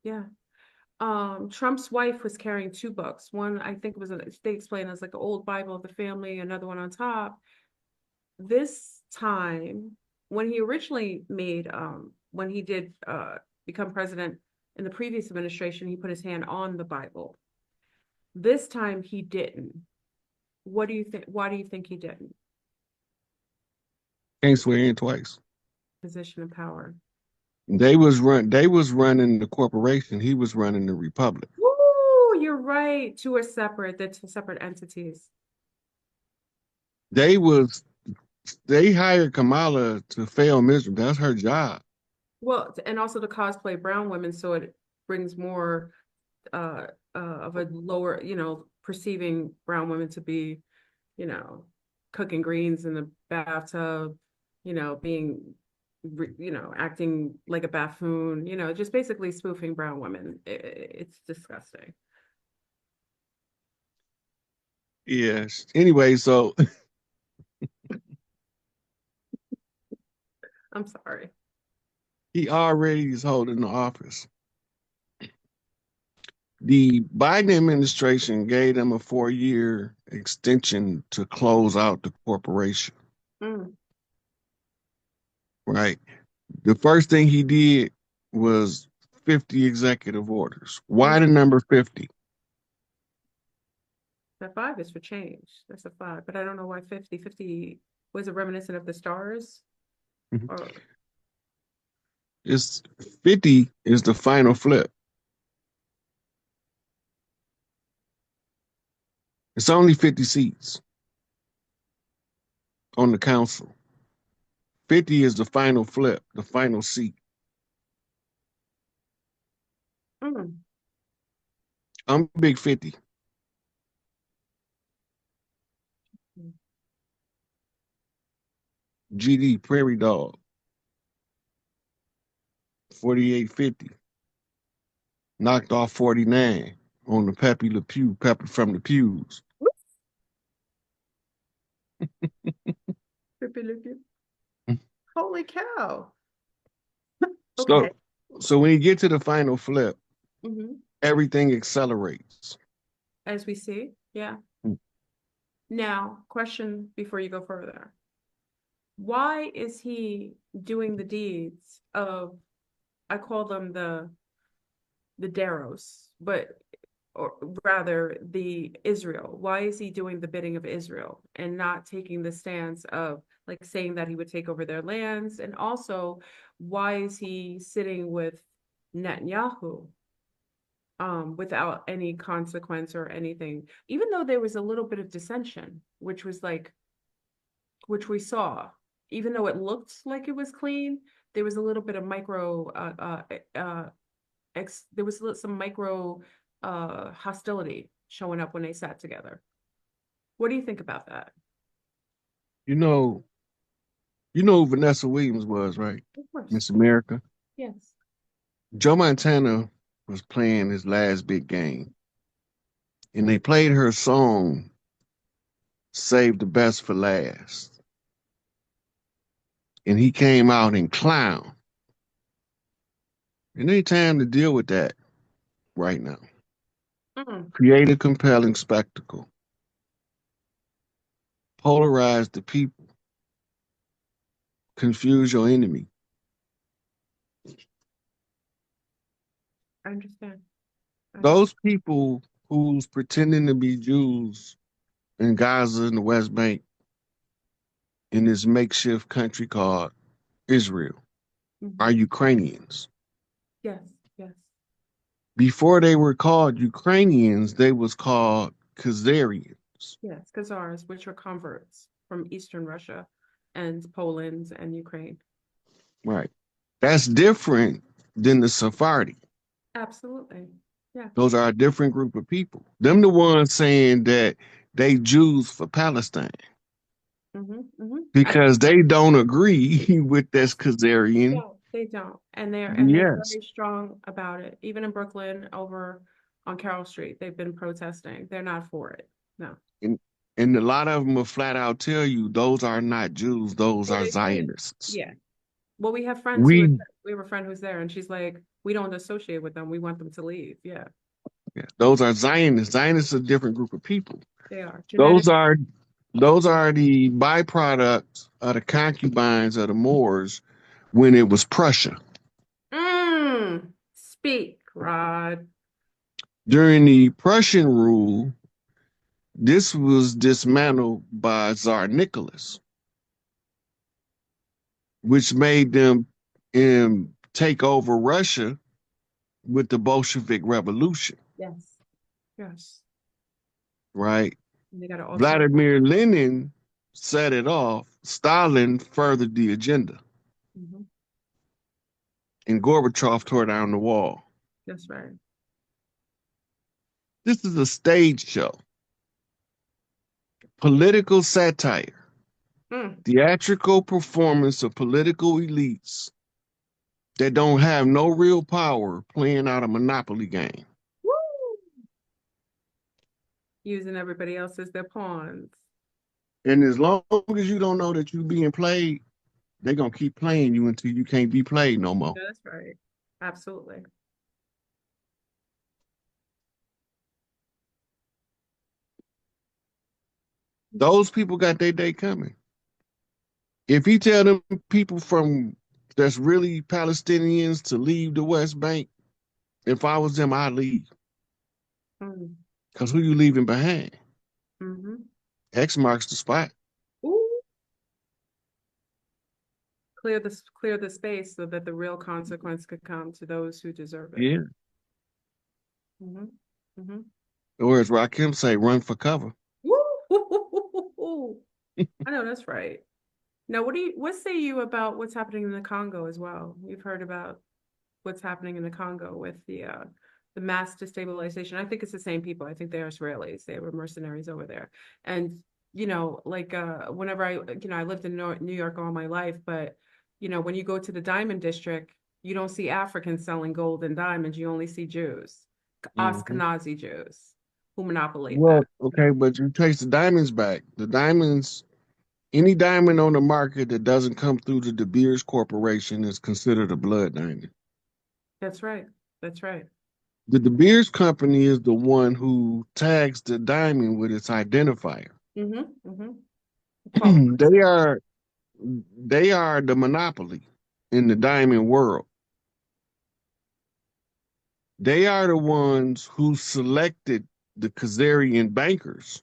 Yeah. Trump's wife was carrying two books. One, I think it was, they explain as like an old Bible of the family, another one on top. This time, when he originally made, when he did become president in the previous administration, he put his hand on the Bible. This time he didn't. What do you think? Why do you think he didn't? Can't swear in twice. Position of power. They was running the corporation. He was running the republic. Woo, you're right. Two are separate. They're two separate entities. They was they hired Kamala to fail miserably. That's her job. Well, and also to cosplay brown women, so it brings more of a lower, perceiving brown women to be, you know, cooking greens in the bathtub, being, acting like a buffoon, just basically spoofing brown women. It's disgusting. Yes. Anyway, so I'm sorry. he already is holding the office. The Biden administration gave them a 4-year extension to close out the corporation. Mm, Right. The first thing he did was 50 executive orders. Why mm. the number 50? That five is for change. That's a five, but I don't know why 50. 50 was it reminiscent of the stars? Or It's 50 is the final flip. It's only 50 seats on the council. 50 is the final flip, the final seat. mm, I'm big 50. GD Prairie Dog, 4850. Knocked off 49 on the Pepe Le Pew, Pepper from the Pews. holy cow. Okay. So so when you get to the final flip, Hmm. everything accelerates. As we see, yeah. Now, question before you go further. Why is he doing the deeds of, I call them the Daros, but or rather the Israel? Why is he doing the bidding of Israel and not taking the stance of like saying that he would take over their lands? And also, why is he sitting with Netanyahu without any consequence or anything, even though there was a little bit of dissension, which was like, which we saw, even though it looked like it was clean, there was a little bit of micro, there was some micro hostility showing up when they sat together. What do you think about that? You know, you know who Vanessa Williams was, right? Of course. Miss America. Yes. Joe Montana was playing his last big game, and they played her song "Save the Best for Last," and he came out in clown. It ain't time to deal with that right now. Mm, Create a compelling spectacle. Polarize the people. Confuse your enemy. I understand. I understand. Those people who's pretending to be Jews in Gaza and the West Bank in this makeshift country called Israel are Mhm. Ukrainians. Yes. Yes. Before they were called Ukrainians, they was called Khazarians. Yes. Khazars, which are converts from Eastern Russia and Poland and Ukraine. Right. That's different than the Sephardi. Absolutely. Yeah. Those are a different group of people. Them the ones saying that they Jews for Palestine I because they don't agree with this Khazarian. don't. They don't. And they're Yes. very strong about it. Even in Brooklyn over on Carroll Street, they've been protesting. They're not for it. No. And and a lot of them will flat out tell you those are not Jews, those Well, are they say, Zionists. yeah. Well, we have friends who are, We we have a friend who's there and she's like, We don't associate with them. We want them to leave. Yeah, Yeah. Those are Zionists. Zionists are a different group of people. they are Those genetic. are those are the byproducts of the concubines of the Moors when it was Prussia. Speak, Rod. During the Prussian rule, this was dismantled by Tsar Nicholas, which made them take over Russia with the Bolshevik Revolution, Yes, yes. right? And they got to also. Vladimir Lenin set it off. Stalin furthered the agenda, Mhm. and Gorbachev tore down the wall. That's right. This is a stage show, political satire, Mm. theatrical performance of political elites that don't have no real power playing out a monopoly game. Woo! Using everybody else as their pawns. And as long as you don't know that you're being played, they're gonna keep playing you until you can't be played no more. That's right. Absolutely. Those people got their day coming. If he tell them people from that's really Palestinians to leave the West Bank, if I was them, I'd leave. Mm. Because who you leaving behind? Mm-hmm. X marks the spot. Ooh. Clear the space so that the real consequence could come to those who deserve it. Yeah. Mm-hmm. Mm-hmm. Or as Rakim say, run for cover. Woo! I know that's right. Now, what say you about what's happening in the Congo as well? You've heard about what's happening in the Congo with the mass destabilization. I think it's the same people. I think they're Israelis. They were mercenaries over there. And like whenever I lived in New York all my life, but when you go to the diamond district, you don't see Africans selling gold and diamonds. You only see Jews, Mhm. Ashkenazi Jews who monopolize that. Well, okay, but you trace the diamonds back. The diamonds, any diamond on the market that doesn't come through the De Beers Corporation is considered a blood diamond. That's right. That's right. The De Beers company is the one who tags the diamond with its identifier. Mm-hmm. Mm-hmm. they are they are the monopoly in the diamond world. They are the ones who selected the Khazarian bankers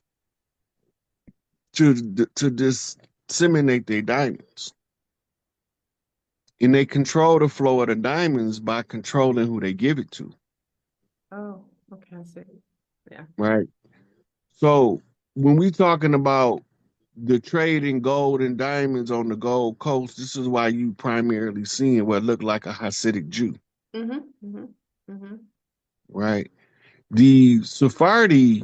to disseminate their diamonds. And they control the flow of the diamonds by controlling who they give it to. Oh, okay, I see. Yeah. Right. So when we talking about the trade in gold and diamonds on the Gold Coast, this is why you primarily seeing what looked like a Hasidic Jew. Mm-hmm. Mm-hmm. Mm-hmm. Right. The Sephardi,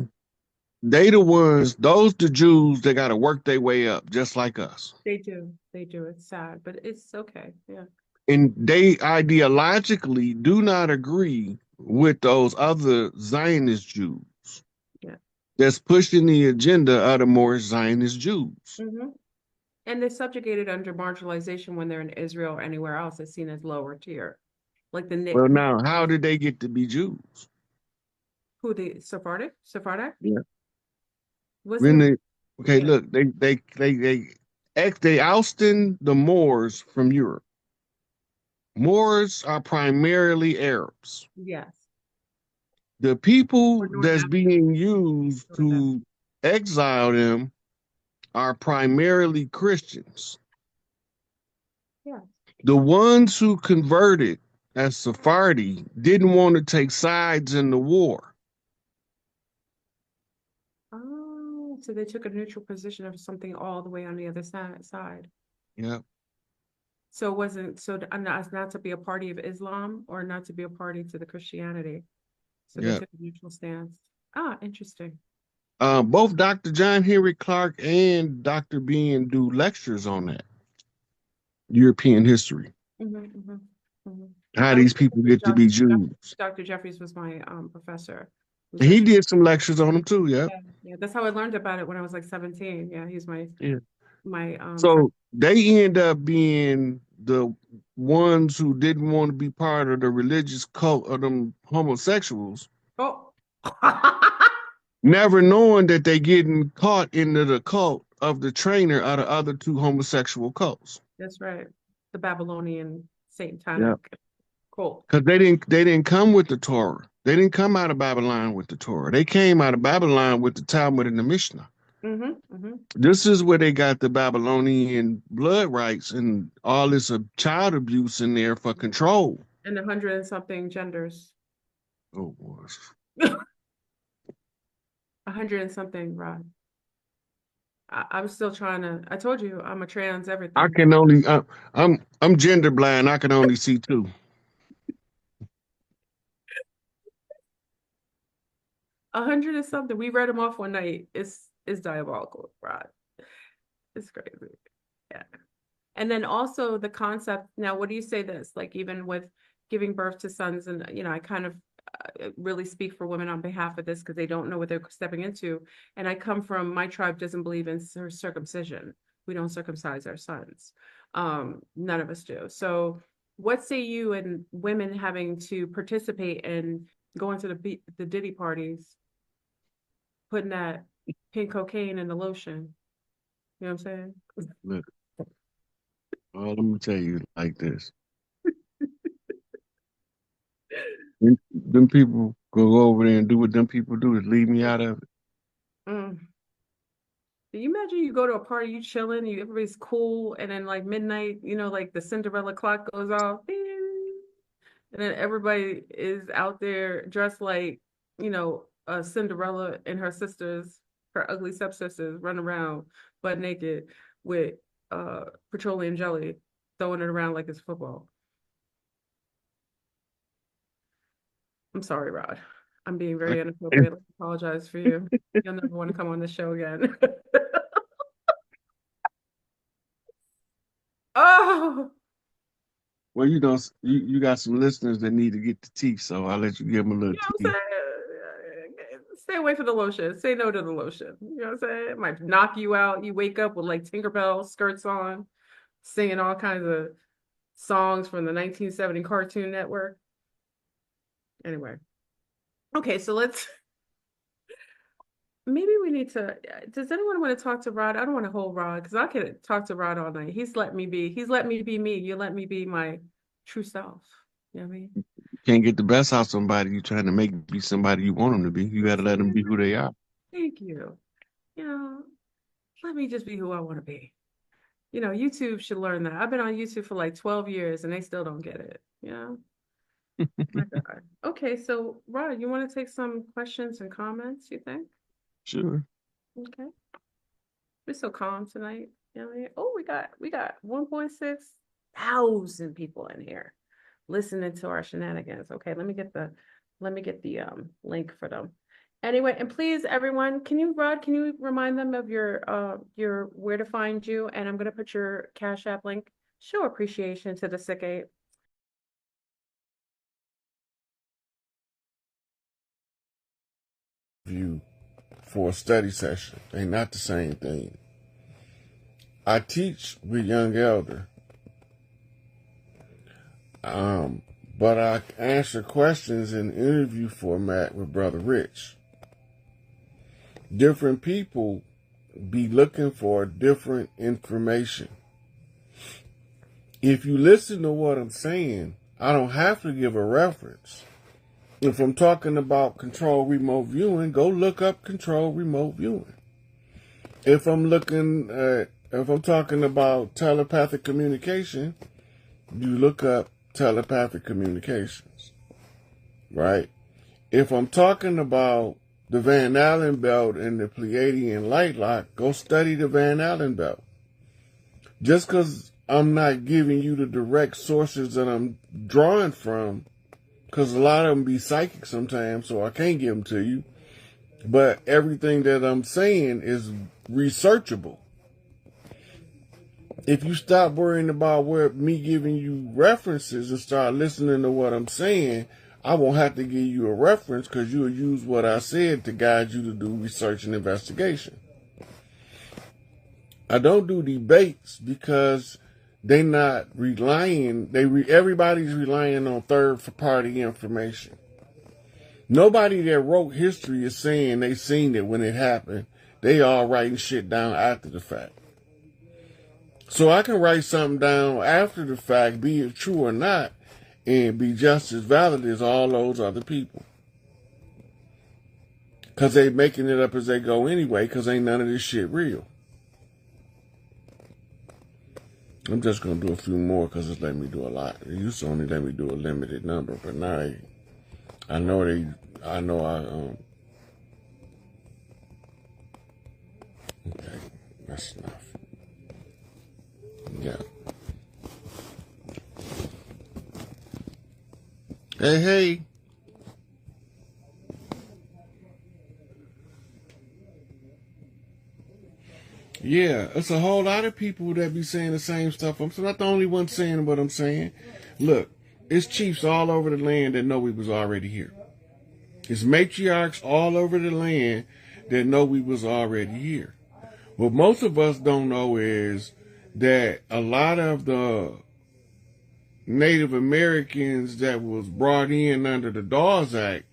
they the ones, those the Jews that gotta work their way up, just like us. They do. They do. It's sad, but it's okay. Yeah. And they ideologically do not agree with those other Zionist Jews Yeah. that's pushing the agenda of the more Zionist Jews. Mm-hmm. And they're subjugated under marginalization when they're in Israel or anywhere else. It's seen as lower tier. Like the Well, Nick, now, how did they get to be Jews? who the Sephardic? Sephardic? Yeah. When Wasn't they, okay, yeah. look, they ousting the Moors from Europe. Moors are primarily Arabs. Yes. The Or people North that's Africa. being used North Africa. to exile them are primarily Christians. Yeah. The ones who converted as Sephardi didn't want to take sides in the war. Oh, so they took a neutral position of something all the way on the other side. Yeah, So it wasn't so not to be a party of Islam or not to be a party to the Christianity. So they yeah. took a neutral stance. Ah, interesting. Both Dr. John Henry Clark and Dr. Bean do lectures on that European history. Mm-hmm, mm-hmm, mm-hmm. How I was these people get to be Jews. Dr. Jeffries was my professor. Who's He actually did some lectures on them too. Yeah, yeah, yeah. That's how I learned about it when I was like 17. Yeah, he's yeah. my friend. So they end up being the ones who didn't want to be part of the religious cult of them homosexuals, Oh. never knowing that they getting caught into the cult of the trainer of the other two homosexual cults. That's right. The Babylonian Yeah. satanic cult. Because they didn't come with the Torah. They didn't come out of Babylon with the Torah. They came out of Babylon with the Talmud and the Mishnah. This is where they got the Babylonian blood rights and all this child abuse in there for control. And 100 and something genders. Oh boy. 100 and something, Rod. I'm still trying to. I told you I'm a trans everything. I can only. I'm gender blind. I can only see two. 100 and something. We read them off one night. It's diabolical, Rod. It's crazy. Yeah. And then also the concept. Now, what do you say this? Like even with giving birth to sons, and I kind of really speak for women on behalf of this because they don't know what they're stepping into. And I come from, my tribe doesn't believe in circumcision. We don't circumcise our sons. None of us do. So what say you and women having to participate in going to the Diddy parties, putting that pink cocaine in the lotion? You know what I'm saying? Look, well, let me tell you like this. Them people go over there and do what them people do is leave me out of it. Mm. Do you imagine you go to a party, you chilling, everybody's cool, and then like midnight, like the Cinderella clock goes off, and then everybody is out there dressed like, Cinderella and her sisters, her ugly stepsisters, run around butt naked with petroleum jelly, throwing it around like it's football. I'm sorry, Rod. I'm being very inappropriate. I apologize for you. You'll never want to come on the show again. Oh, well, you got some listeners that need to get the tea, so I'll let you give them a little tea. What I'm saying? Stay away from the lotion. Say no to the lotion. You know what I'm saying? It might knock you out. You wake up with like Tinkerbell skirts on, singing all kinds of songs from the 1970 Cartoon Network. Anyway. Okay, so maybe we need to, does anyone want to talk to Rod? I don't want to hold Rod because I could talk to Rod all night. He's let me be me. You let me be my true self. You know what I mean? You can't get the best out of somebody you trying to make be somebody you want them to be. You got to let them be who they are. Thank you. Let me just be who I want to be. YouTube should learn that. I've been on YouTube for like 12 years and they still don't get it. My God. Okay, so Rod, you want to take some questions and comments, you think? Sure. Okay. We're so calm tonight. Oh, we got 1.6 thousand people in here listening to our shenanigans. Okay, let me get the link for them. Anyway, and please, everyone, Rod, can you remind them of your where to find you? And I'm gonna put your Cash App link. Show appreciation to the SikApe. View for a study session. They not the same thing. I teach with young elder, but I answer questions in interview format with Brother Rich. Different people be looking for different information. If you listen to what I'm saying, I don't have to give a reference. If I'm talking about control remote viewing, go look up control remote viewing. If I'm talking about telepathic communication, you look up telepathic communications, right? If I'm talking about the Van Allen belt and the Pleiadian light lock, go study the Van Allen belt. Just because I'm not giving you the direct sources that I'm drawing from, because a lot of them be psychic sometimes, so I can't give them to you. But everything that I'm saying is researchable. If you stop worrying about me giving you references and start listening to what I'm saying, I won't have to give you a reference because you'll use what I said to guide you to do research and investigation. I don't do debates because they not relying. Everybody's relying on third-party information. Nobody that wrote history is saying they seen it when it happened. They all writing shit down after the fact. So I can write something down after the fact, be it true or not, and be just as valid as all those other people. Because they making it up as they go anyway, because ain't none of this shit real. I'm just going to do a few more because it's letting me do a lot. It used to only let me do a limited number, but now I know okay, that's enough. Yeah. Hey. Yeah, it's a whole lot of people that be saying the same stuff. I'm not the only one saying what I'm saying. Look, it's chiefs all over the land that know we was already here. It's matriarchs all over the land that know we was already here. What most of us don't know is that a lot of the Native Americans that was brought in under the Dawes Act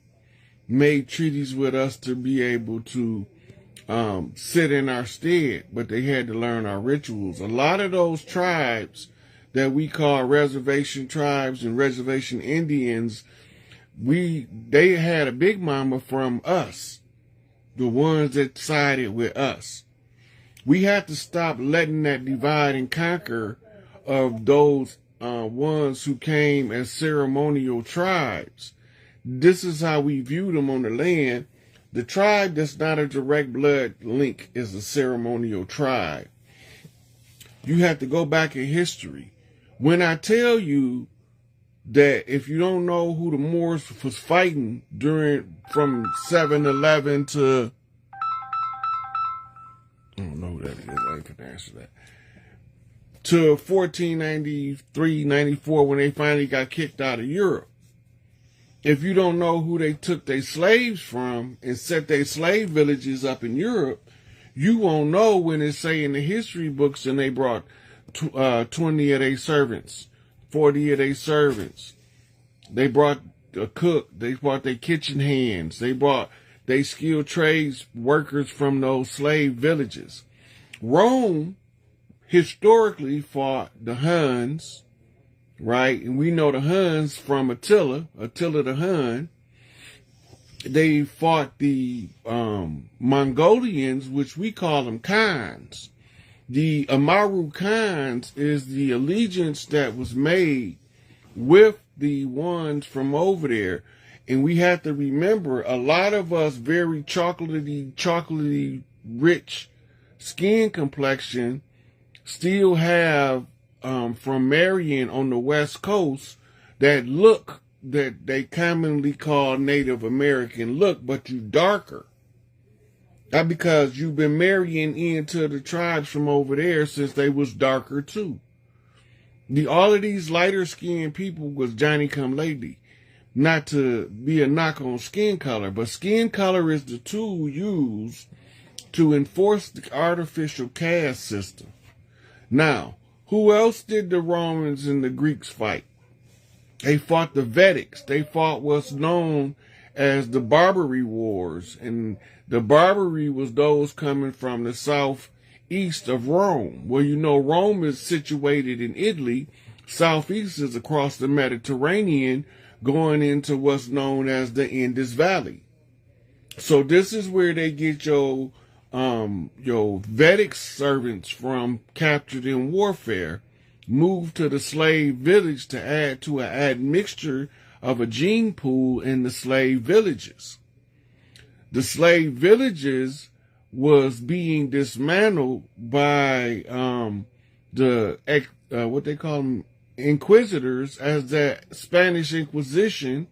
made treaties with us to be able to sit in our stead, but they had to learn our rituals. A lot of those tribes that we call reservation tribes and reservation Indians, they had a big mama from us, the ones that sided with us. We have to stop letting that divide and conquer of those ones who came as ceremonial tribes. This is how we view them on the land. The tribe that's not a direct blood link is a ceremonial tribe. You have to go back in history. When I tell you that if you don't know who the Moors was fighting from 711 to, I don't know who that is, I ain't gonna answer that, to 1493, 94 when they finally got kicked out of Europe. If you don't know who they took their slaves from and set their slave villages up in Europe, you won't know when it say in the history books and they brought 20 of their servants, 40 of their servants. They brought a cook. They brought their kitchen hands. They brought their skilled trades workers from those slave villages. Rome historically fought the Huns, right? And we know the Huns from Attila the Hun. They fought the Mongolians, which we call them Khans. The Amaru Khans is the allegiance that was made with the ones from over there. And we have to remember, a lot of us very chocolatey rich skin complexion still have from Marion on the West Coast that look that they commonly call Native American look, but you darker. That's because you've been marrying into the tribes from over there since they was darker too. All of these lighter skinned people was Johnny come lately. Not to be a knock on skin color, but skin color is the tool used to enforce the artificial caste system. Now, who else did the Romans and the Greeks fight? They fought the Vedics. They fought what's known as the Barbary Wars. And the Barbary was those coming from the southeast of Rome. Well, you know, Rome is situated in Italy. Southeast is across the Mediterranean, going into what's known as the Indus Valley. So this is where they get your Vedic servants from, captured in warfare, moved to the slave village to add to an admixture of a gene pool in the slave villages. The slave villages was being dismantled by what they call them, inquisitors, as the Spanish Inquisition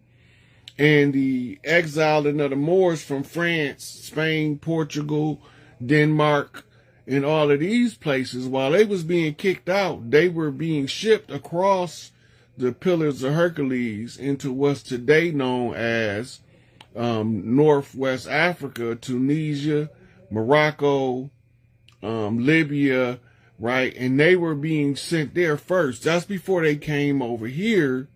and the exiling of the Moors from France, Spain, Portugal, Denmark, and all of these places. While they was being kicked out, they were being shipped across the Pillars of Hercules into what's today known as Northwest Africa, Tunisia, Morocco, Libya, right? And they were being sent there first. That's before they came over here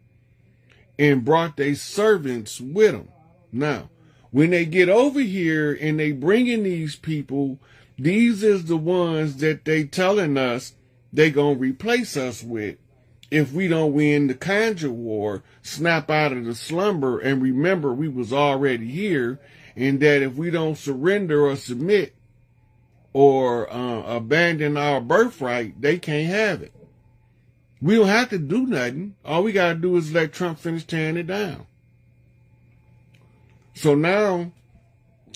and brought their servants with them. Now, when they get over here and they bring in these people, these is the ones that they telling us they gonna replace us with if we don't win the conjure war, snap out of the slumber, and remember we was already here, and that if we don't surrender or submit or abandon our birthright, they can't have it. We don't have to do nothing. All we got to do is let Trump finish tearing it down. So now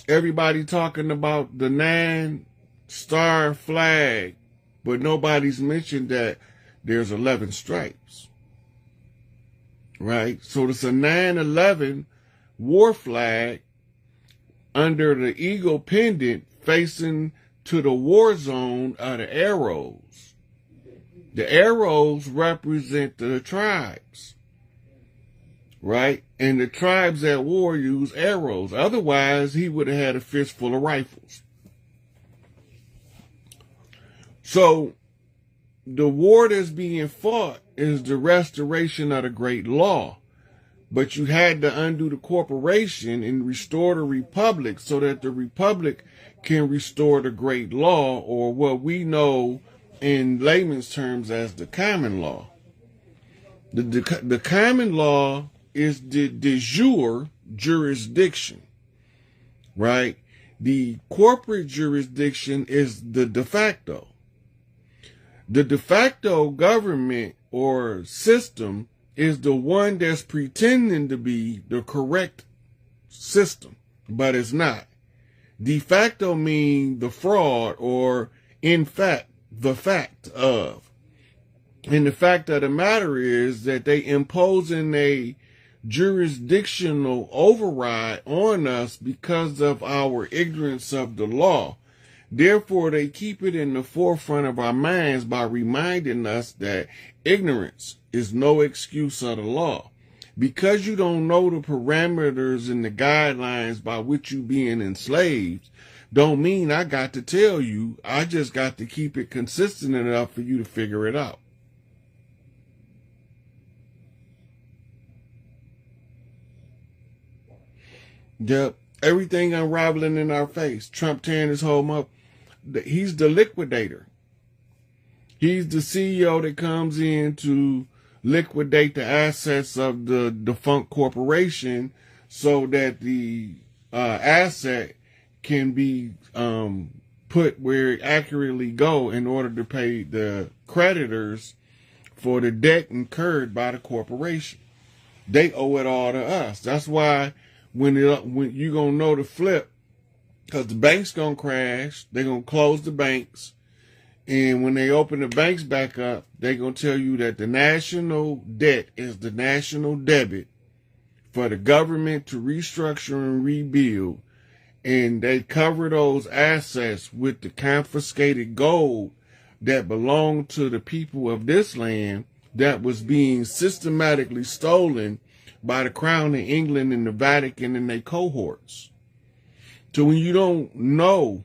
everybody talking about the 9-star flag, but nobody's mentioned that there's 11 stripes, right? So it's a 9/11 war flag under the eagle pendant facing to the war zone of the arrows. The arrows represent the tribes, right? And the tribes at war use arrows. Otherwise, he would have had a fistful of rifles. So the war that's being fought is the restoration of the great law. But you had to undo the corporation and restore the republic so that the republic can restore the great law, or what we know in layman's terms as the common law. The common law is the de jure jurisdiction, right? The corporate jurisdiction is the de facto. The de facto government or system is the one that's pretending to be the correct system, but it's not. De facto means the fraud, or in fact, the fact of. And the fact of the matter is that they imposing a jurisdictional override on us because of our ignorance of the law. Therefore, they keep it in the forefront of our minds by reminding us that ignorance is no excuse of the law. Because you don't know the parameters and the guidelines by which you being enslaved, don't mean I got to tell you. I just got to keep it consistent enough for you to figure it out. Yep, everything unraveling in our face. Trump tearing his home up. He's the liquidator. He's the CEO that comes in to liquidate the assets of the defunct corporation so that the asset can be put where it accurately go in order to pay the creditors for the debt incurred by the corporation. They owe it all to us. That's why when you gonna know the flip, because the bank's gonna crash, they're gonna close the banks. And when they open the banks back up, they're going to tell you that the national debt is the national debit for the government to restructure and rebuild. And they cover those assets with the confiscated gold that belonged to the people of this land that was being systematically stolen by the Crown of England and the Vatican and their cohorts. So when you don't know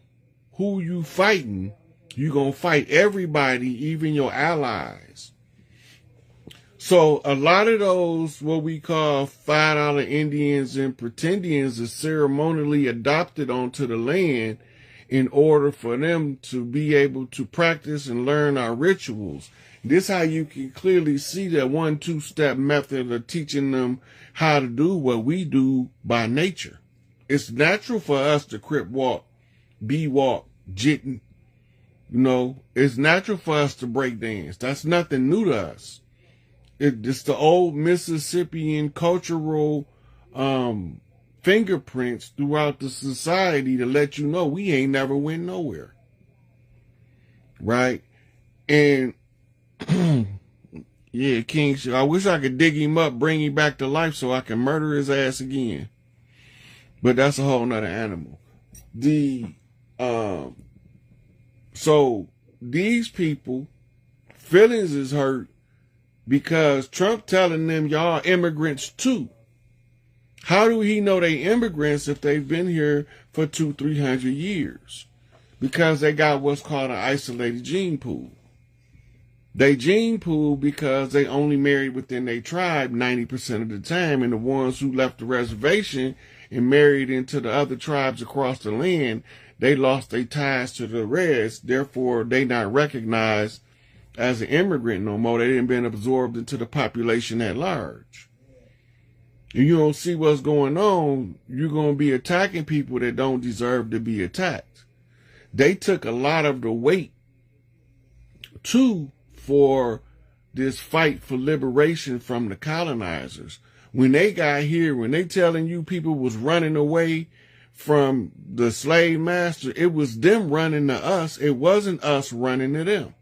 who you fighting, you're going to fight everybody, even your allies. So a lot of those, what we call $5 Indians and pretendians, are ceremonially adopted onto the land in order for them to be able to practice and learn our rituals. This is how you can clearly see that 1-2-step method of teaching them how to do what we do by nature. It's natural for us to crip walk, bee walk, jitting. You know, it's natural for us to break dance. That's nothing new to us. It's the old Mississippian cultural fingerprints throughout the society to let you know we ain't never went nowhere. Right? And, yeah, King, I wish I could dig him up, bring him back to life so I can murder his ass again. But that's a whole nother animal. So these people, feelings is hurt because Trump telling them y'all immigrants too. How do he know they immigrants if they've been here for 200-300 years? Because they got what's called an isolated gene pool. They gene pool because they only married within their tribe 90% of the time, and the ones who left the reservation and married into the other tribes across the land, they lost their ties to the rest. Therefore, they not recognized as an immigrant no more. They didn't been absorbed into the population at large. If you don't see what's going on, you're going to be attacking people that don't deserve to be attacked. They took a lot of the weight for this fight for liberation from the colonizers. When they got here, when they telling you people was running away from the slave master, it was them running to us. It wasn't us running to them.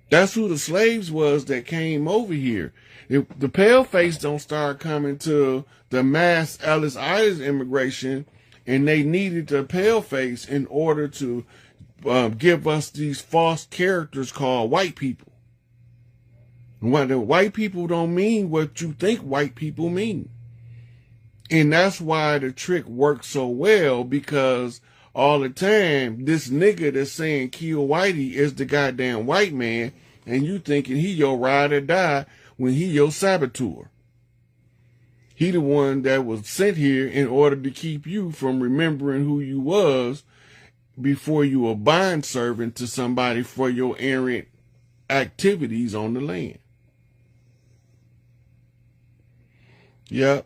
That's who the slaves was that came over here. If the paleface don't start coming to the mass Ellis Island immigration, and they needed the paleface in order to give us these false characters called white people. What the white people don't mean what you think white people mean. And that's why the trick works so well, because all the time, this nigga that's saying kill whitey is the goddamn white man, and you thinking he your ride or die when he your saboteur. He the one that was sent here in order to keep you from remembering who you was before you a bond servant to somebody for your errant activities on the land. Yep.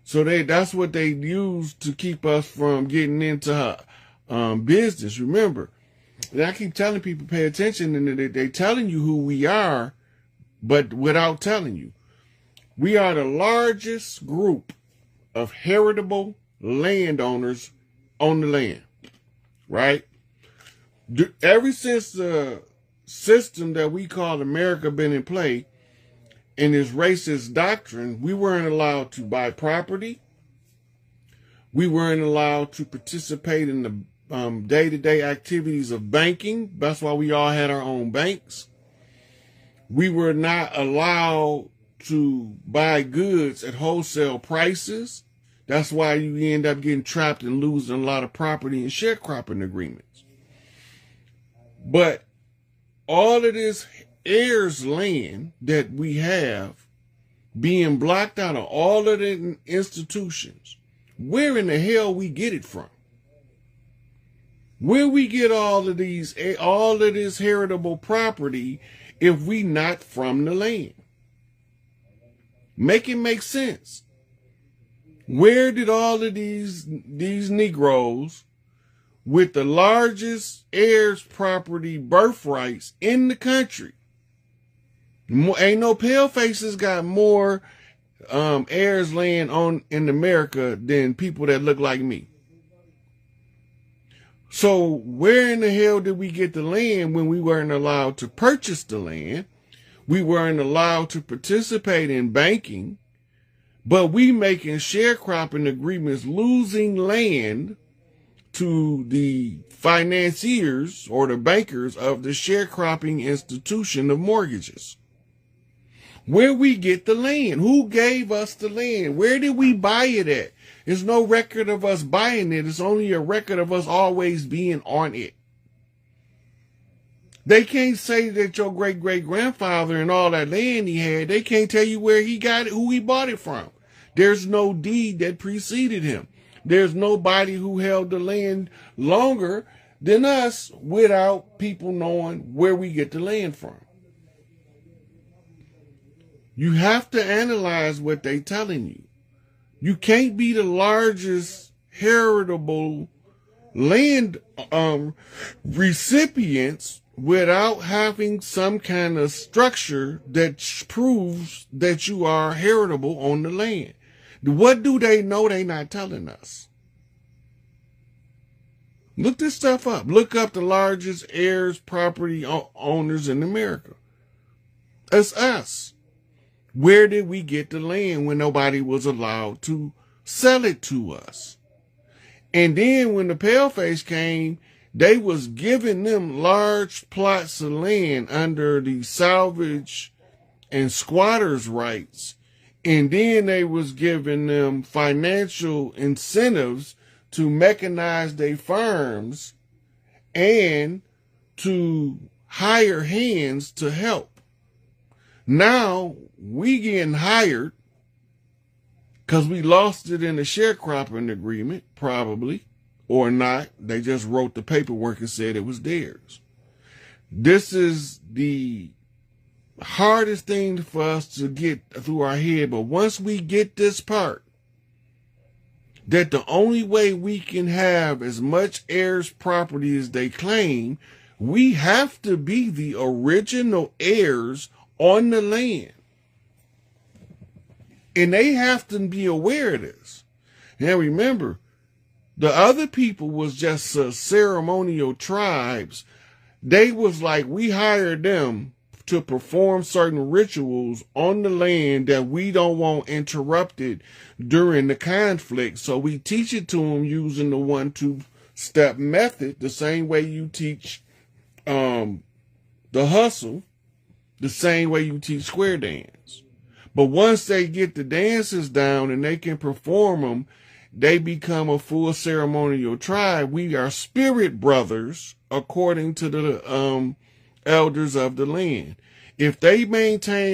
So that's what they use to keep us from getting into her business. Remember, and I keep telling people, pay attention, and they're telling you who we are, but without telling you. We are the largest group of heritable landowners on the land, right? Ever since the system that we call America been in play, in this racist doctrine, we weren't allowed to buy property. We weren't allowed to participate in the day-to-day activities of banking. That's why we all had our own banks. We were not allowed to buy goods at wholesale prices. That's why you end up getting trapped and losing a lot of property and sharecropping agreements. But all of this heirs land that we have being blocked out of all of the institutions, where in the hell we get it from? Where we get all of this heritable property if we not from the land? Make it make sense. Where did all of these Negroes with the largest heirs property birthrights in the country? Ain't no pale faces got more heirs land in America than people that look like me. So where in the hell did we get the land when we weren't allowed to purchase the land? We weren't allowed to participate in banking, but we making sharecropping agreements, losing land to the financiers or the bankers of the sharecropping institution of mortgages. Where we get the land? Who gave us the land? Where did we buy it at? There's no record of us buying it. It's only a record of us always being on it. They can't say that your great-great-grandfather and all that land he had, they can't tell you where he got it, who he bought it from. There's no deed that preceded him. There's nobody who held the land longer than us without people knowing where we get the land from. You have to analyze what they're telling you. You can't be the largest heritable land recipients without having some kind of structure that proves that you are heritable on the land. What do they know they're not telling us? Look this stuff up. Look up the largest heirs property owners in America. It's us. Where did we get the land when nobody was allowed to sell it to us? And then when the paleface came, they was giving them large plots of land under the salvage and squatters' rights. And then they was giving them financial incentives to mechanize their farms and to hire hands to help. Now we getting hired because we lost it in the sharecropping agreement, probably, or not. They just wrote the paperwork and said it was theirs. This is the hardest thing for us to get through our head. But once we get this part, that the only way we can have as much heirs property as they claim, we have to be the original heirs on the land. And they have to be aware of this. Now remember, the other people was just ceremonial tribes. They was like, we hired them to perform certain rituals on the land that we don't want interrupted during the conflict. So we teach it to them using the 1-2-step method, the same way you teach the hustle, the same way you teach square dance. But once they get the dances down and they can perform them, they become a full ceremonial tribe. We are spirit brothers, according to the elders of the land. If they maintain